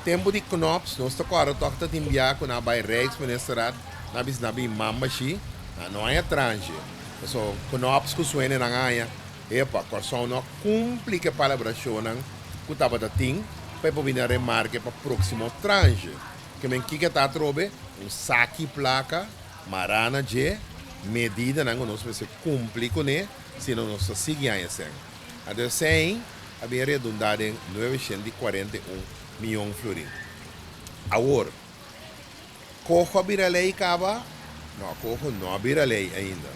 tempo de knops, nós estamos agora toca de enviar com a bai Rijksministerat, nabi mamashi, não é tranje. So, knops que suene na ganha, epa, corção não cumpre que palavra chonan, que tava da ting, para poder remarque para próximo tranje. Que men que tá trobe, saque placa, marana je, medida não nós vai se cumprir com ele, senão nós seguir assim. Até sem havia redundado em 941 milhões de florins. Agora, cojo a lei acaba? Não, cojo não a lei ainda.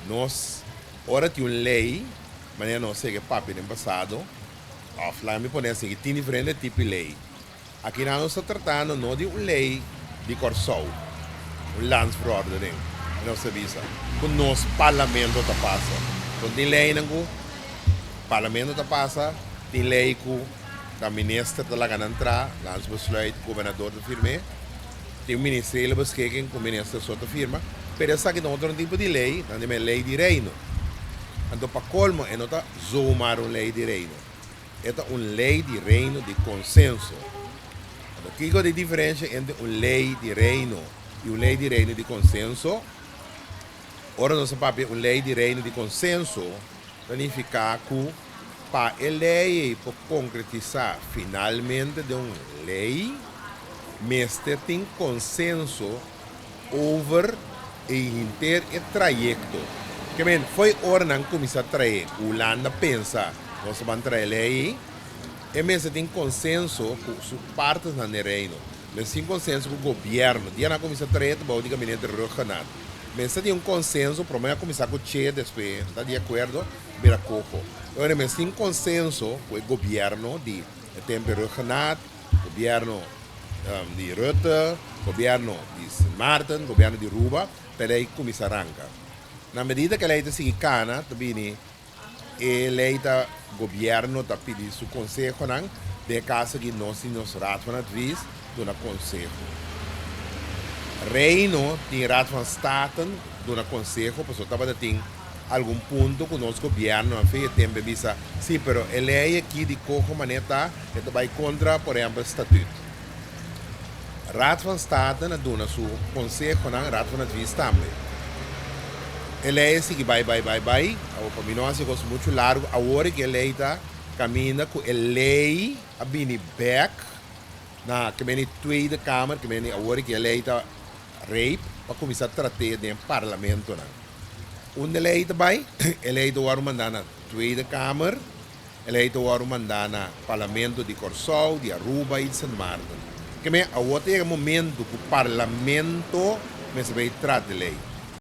Nós, ora tem uma lei, mas não sei que papo no passado, offline me põe assim, que tem diferentes tipos de lei. Aqui nós estamos tratando não de uma lei de Corsol, um landsverordening, não se visa, que o nosso parlamento está passando. Então, tem lei não parlamento está passa, tem lei que o ministro está lá entrar, landsbesluit, o governador da firma, tem o ministro ele beschikken, o ministro só da firma, mas essa aqui não é outro tipo de lei, não é lei de reino. Então, para colmo, não está zoomar uma lei de reino. É uma lei de reino de consenso. O que é a diferença entre uma lei de reino e uma lei de reino de consenso? Ora, não se sabe, uma lei de reino de consenso significa que para a lei para concretizar finalmente de uma lei, mestre tem consenso over o inteiro trajecto. Que bem, foi hora não começar a trazer, o Holanda pensa, nós vamos trazer lei, e mesmo tem consenso com as partes do reino, mas tem consenso com o governo, dia não começar a trazer, o gabinete regional. Mas tem consenso, primeiro começar com o Che, depois, está de acordo, vira coco. Agora, mas tem consenso com o governo de tempo regional, governo de Rutte, governo de Sint Maarten, governo de Ruba, para aí começar a arrancar. Na medida que a lei está seguindo cana, também a lei do governo está pedindo seu conselho, de caso que nós nos rato van advies, do conselho. Reino tem rato van staten, do conselho, porque estava tem algum ponto que o nosso governo a fez tempo visa, sim, pero a lei aqui de cojo maneta, vai contra, por exemplo, o estatuto. Raad van State do seu conselho, Raad van Advies também. Ele é assim que vai. O caminho é muito largo. Agora que ele está caminhando com a lei, a bini back, na que vem tweede kamer, que vem agora que ele está rape, para começar a tratar no parlamento. Onde ele está bem, ele está mandar na tweede kamer, ele está mandar na parlamento de Corsol, de Aruba e de Sint Maarten. Que agora é o momento que o parlamento vai tratar a lei.